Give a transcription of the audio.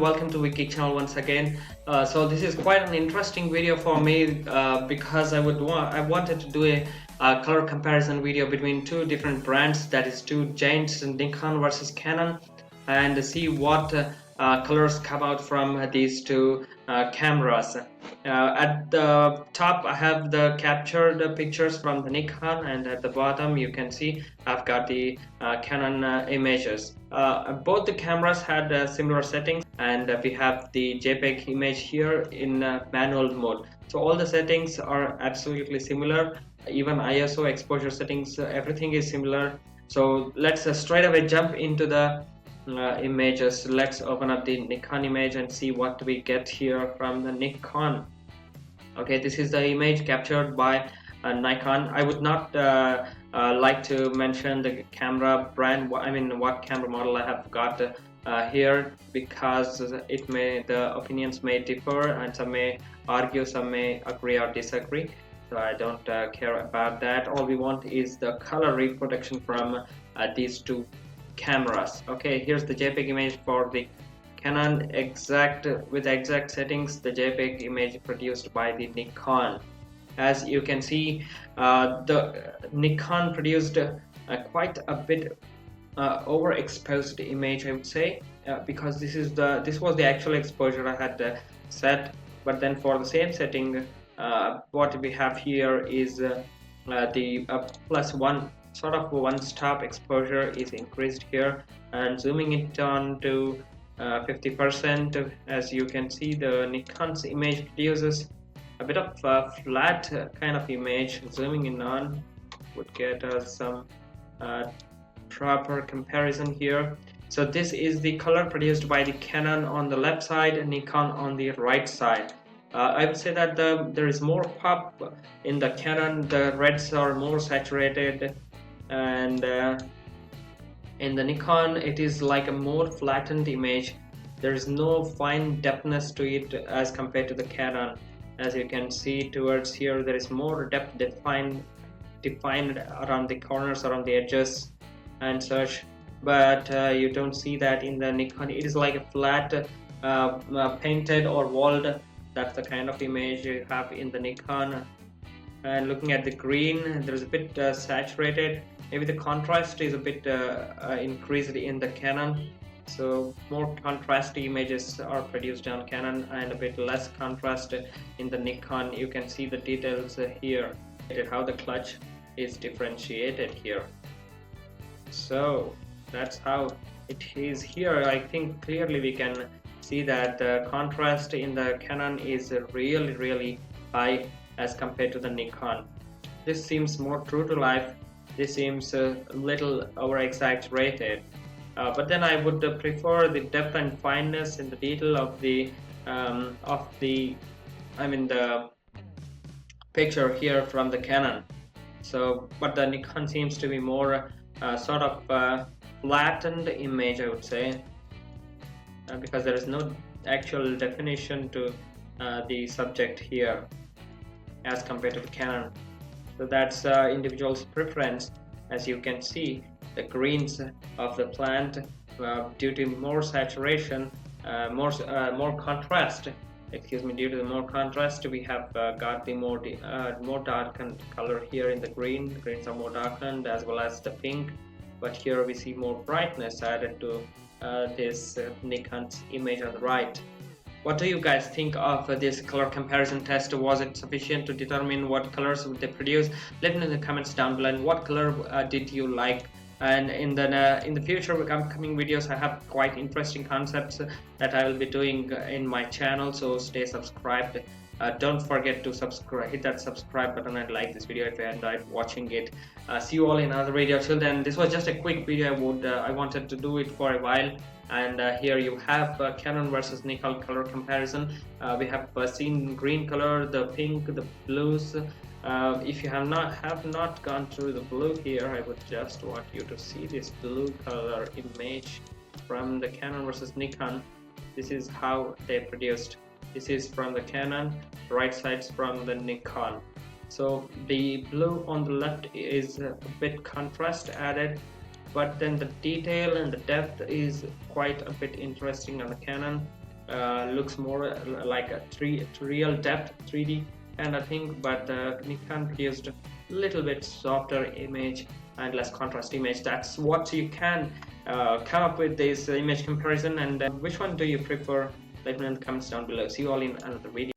welcome to Wiki channel once again. So this is quite an interesting video for me because I wanted to do a color comparison video between two different brands, that is two giants, Nikon versus Canon, and see what colors come out from these two cameras. At the top I have the captured pictures from the Nikon, and at the bottom you can see I've got the Canon images. Both the cameras had similar settings, and we have the JPEG image here in manual mode. So all the settings are absolutely similar, even ISO exposure settings, everything is similar. So let's straight away jump into the images. Let's open up the Nikon image and see what we get here from the Nikon. Okay, this is the image captured by Nikon. I would not like to mention the camera brand, what camera model I have got here, because the opinions may differ, and some may argue, some may agree or disagree. So I don't care about that. All we want is the color reproduction from these two cameras. Okay, here's the JPEG image for the Canon with exact settings, the JPEG image produced by the Nikon. As you can see, the Nikon produced quite a bit overexposed image, I would say, because this was the actual exposure I had set. But then for the same setting, what we have here is the plus one, sort of one-stop exposure is increased here, and zooming it on to 50%, as you can see, the Nikon's image produces a bit of a flat kind of image. Zooming in on would get us some proper comparison here. So this is the color produced by the Canon on the left side and Nikon on the right side. I would say that there is more pop in the Canon. The reds are more saturated, and in the Nikon it is like a more flattened image. There is no fine depthness to it as compared to the Canon. As you can see towards here, there is more depth defined around the corners, around the edges and such, but you don't see that in the Nikon. It is like a flat painted or walled. That's the kind of image you have in the Nikon. And looking at the green, there is a bit saturated. Maybe the contrast is a bit increased in the Canon, so more contrasty images are produced on Canon and a bit less contrast in the Nikon. You can see the details here, how the clutch is differentiated here. So that's how it is here. I think clearly we can see that the contrast in the Canon is really high as compared to the Nikon. This seems more true to life. This seems a little over exaggerated, but then I would prefer the depth and fineness in the detail of the the picture here from the Canon. So but the Nikon seems to be more sort of flattened image, I would say, because there is no actual definition to the subject here as compared to the Canon. So that's individual's preference. As you can see, the greens of the plant, due to more saturation, more contrast, due to the more contrast, we have got the more darkened color here in the green. The greens are more darkened, as well as the pink, but here we see more brightness added to this Nikon's image on the right. What do you guys think of this color comparison test? Was it sufficient to determine what colors would they produce? Let me know in the comments down below. And what color did you like? And in the future upcoming videos, I have quite interesting concepts that I will be doing in my channel, so stay subscribed. Don't forget to hit that subscribe button and like this video if you enjoyed watching it. See you all in another video. Till then, this was just a quick video. I wanted to do it for a while, and here you have Canon versus Nikon color comparison. We have seen green color, the pink, the blues. If you have not gone through the blue here, I would just want you to see this blue color image from the Canon versus Nikon. This is how they produced. This is from the Canon, right side's from the Nikon. So the blue on the left is a bit contrast added, but then the detail and the depth is quite a bit interesting on the Canon. looks more like a real depth 3D kind of thing, but Nikon used a little bit softer image and less contrast image. That's what you can come up with this image comparison. And which one do you prefer? Let me know in the comments down below. See you all in another video.